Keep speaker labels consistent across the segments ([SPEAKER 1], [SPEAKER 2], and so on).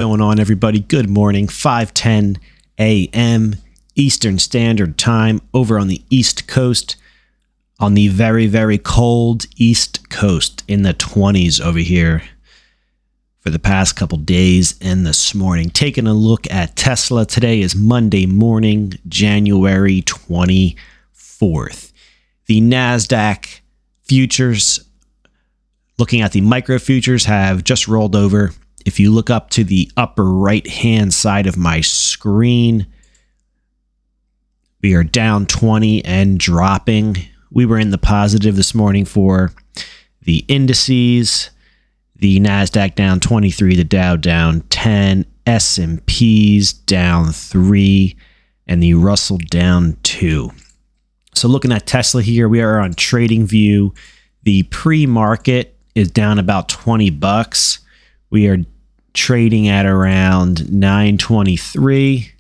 [SPEAKER 1] Going on, everybody? Good morning. 5:10 a.m. Eastern Standard Time over on the East Coast, on the very, very cold East Coast, in the 20s over here for the past couple days and this morning. Taking a look at Tesla. Today is Monday morning, January 24th. The NASDAQ futures, looking at the micro futures, have just rolled over. If you look up to the upper right-hand side of my screen, we are down 20 and dropping. We were in the positive this morning for the indices. The NASDAQ down 23, the Dow down 10, S&P's down 3, and the Russell down 2. So looking at Tesla here, we are on TradingView. The pre-market is down about $20. We are trading at around $9.23.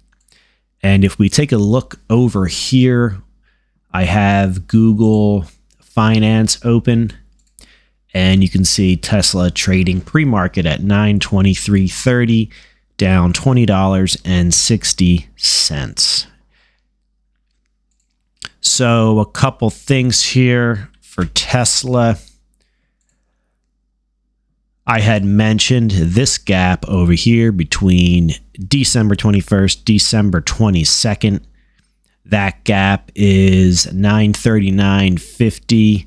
[SPEAKER 1] And if we take a look over here, I have Google Finance open, and you can see Tesla trading pre-market at $923.30, down $20.60. So a couple things here for Tesla. I had mentioned this gap over here between December 21st, December 22nd. That gap is $939.50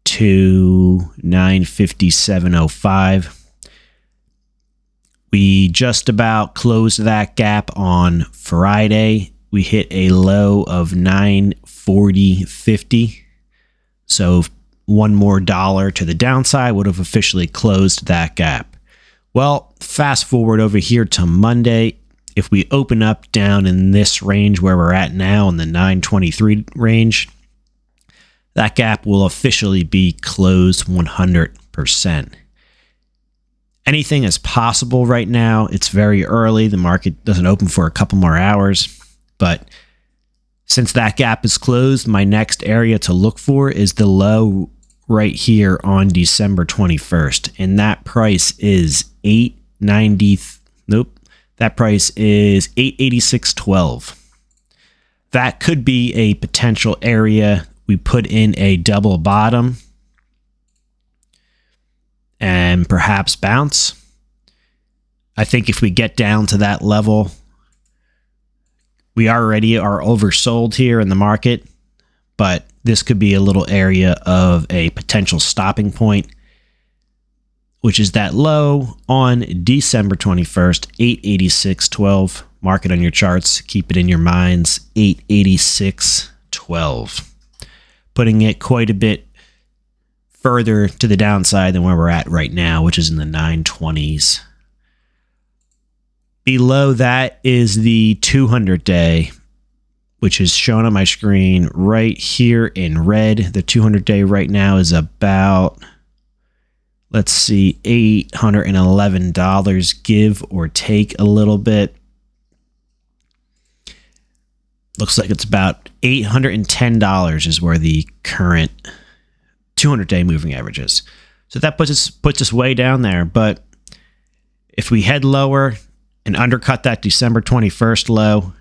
[SPEAKER 1] to $957.05. We just about closed that gap on Friday. We hit a low of $940.50. So one more dollar to the downside would have officially closed that gap. Well, fast forward over here to Monday. If we open up down in this range where we're at now, in the 923 range, that gap will officially be closed 100%. Anything is possible right now. It's very early. The market doesn't open for a couple more hours. But since that gap is closed, my next area to look for is the low right here on December 21st. And that price is that price is $886.12. That could be a potential area. We put in a double bottom and perhaps bounce. I think if we get down to that level, we already are oversold here in the market, but this could be a little area of a potential stopping point, which is that low on December 21st, $886.12. Mark it on your charts. Keep it in your minds, $886.12. Putting it quite a bit further to the downside than where we're at right now, which is in the 920s. Below that is the 200-day, which is shown on my screen right here in red. The 200-day right now is about, let's see, $811, give or take a little bit. Looks like it's about $810 is where the current 200-day moving average is. So that puts us way down there. But if we head lower and undercut that December 21st low,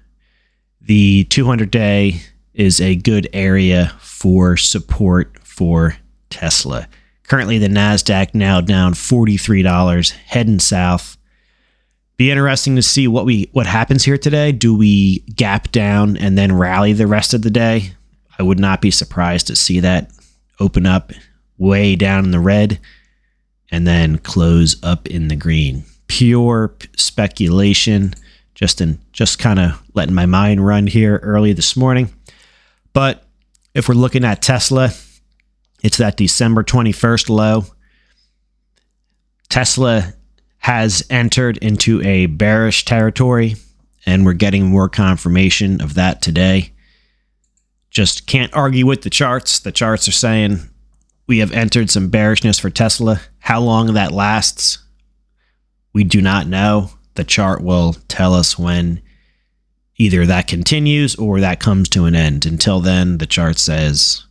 [SPEAKER 1] the 200-day is a good area for support for Tesla. Currently, the NASDAQ now down $43, heading south. Be interesting to see what happens here today. Do we gap down and then rally the rest of the day? I would not be surprised to see that open up way down in the red and then close up in the green. Pure speculation. Just kind of letting my mind run here early this morning. But if we're looking at Tesla, it's that December 21st low. Tesla has entered into a bearish territory, and we're getting more confirmation of that today. Just can't argue with the charts. The charts are saying we have entered some bearishness for Tesla. How long that lasts, we do not know. The chart will tell us when either that continues or that comes to an end. Until then, the chart says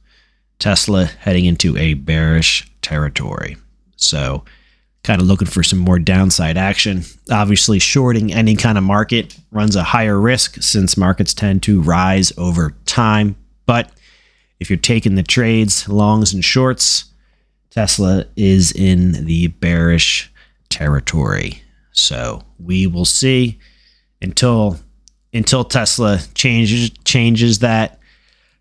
[SPEAKER 1] Tesla heading into a bearish territory. So kind of looking for some more downside action. Obviously, shorting any kind of market runs a higher risk since markets tend to rise over time. But if you're taking the trades, longs and shorts, Tesla is in the bearish territory. So we will see until Tesla changes that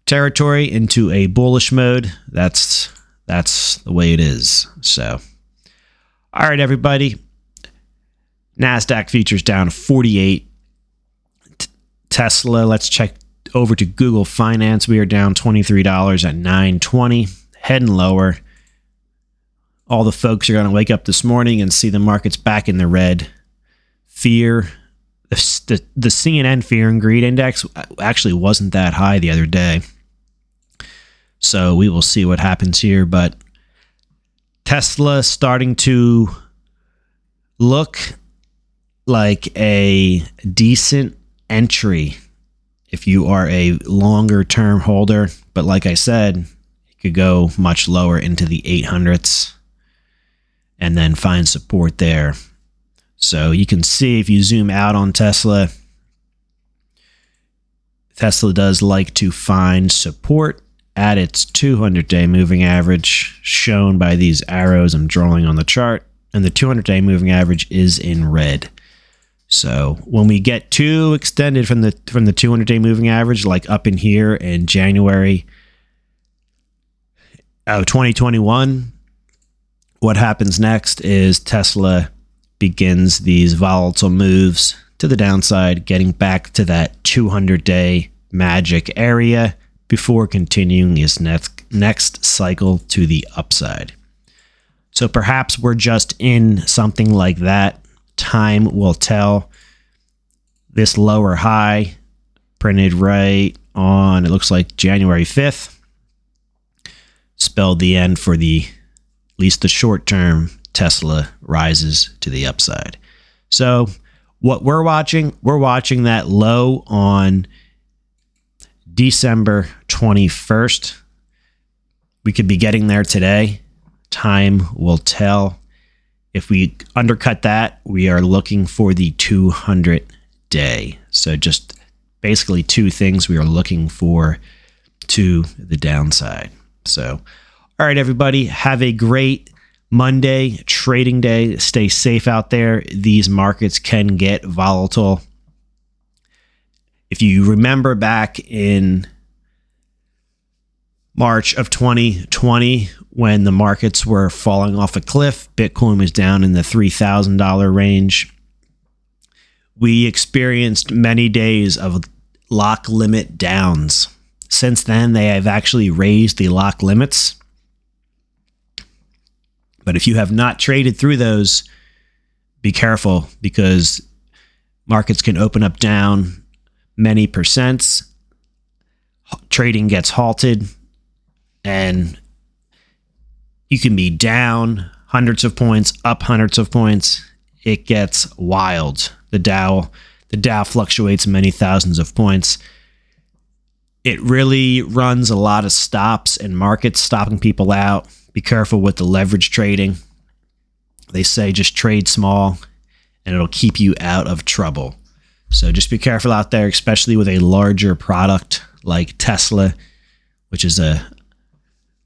[SPEAKER 1] territory into a bullish mode. That's the way it is. So, all right, everybody. NASDAQ futures down 48. Tesla, let's check over to Google Finance. We are down $23 at 920, heading lower. All the folks are going to wake up this morning and see the markets back in the red. Fear, the CNN Fear and Greed Index actually wasn't that high the other day. So we will see what happens here. But Tesla starting to look like a decent entry if you are a longer term holder. But like I said, it could go much lower into the 800s and then find support there. So you can see if you zoom out on Tesla, Tesla does like to find support at its 200-day moving average, shown by these arrows I'm drawing on the chart, and the 200-day moving average is in red. So when we get too extended from the 200-day moving average, like up in here in January of 2021, what happens next is Tesla begins these volatile moves to the downside, getting back to that 200-day magic area before continuing his next cycle to the upside. So perhaps we're just in something like that. Time will tell. This lower high printed right on, it looks like January 5th, spelled the end for at least the short term. Tesla rises to the upside. So what we're watching that low on December 21st. We could be getting there today. Time will tell. If we undercut that, we are looking for the 200-day. So just basically two things we are looking for to the downside. So, all right, everybody, have a great Monday trading day. Stay safe out there. These markets can get volatile. If you remember back in March of 2020, when the markets were falling off a cliff, Bitcoin was down in the $3,000 range. We experienced many days of lock limit downs. Since then, they have actually raised the lock limits. But if you have not traded through those, be careful, because markets can open up down many percents. Trading gets halted, and you can be down hundreds of points, up hundreds of points. It gets wild. The Dow fluctuates many thousands of points. It really runs a lot of stops in markets, stopping people out. Be careful with the leverage trading. They say just trade small and it'll keep you out of trouble. So just be careful out there, especially with a larger product like Tesla, which is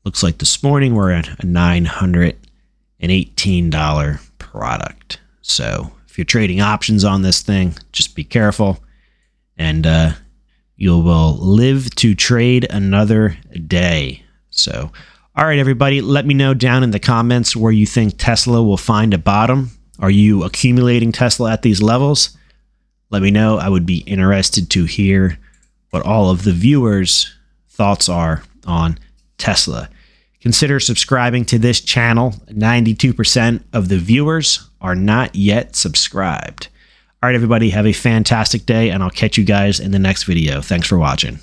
[SPEAKER 1] looks like this morning we're at a $918 product. So if you're trading options on this thing, just be careful, and you will live to trade another day. So, all right, everybody, let me know down in the comments where you think Tesla will find a bottom. Are you accumulating Tesla at these levels? Let me know. I would be interested to hear what all of the viewers' thoughts are on Tesla. Consider subscribing to this channel. 92% of the viewers are not yet subscribed. All right, everybody, have a fantastic day, and I'll catch you guys in the next video. Thanks for watching.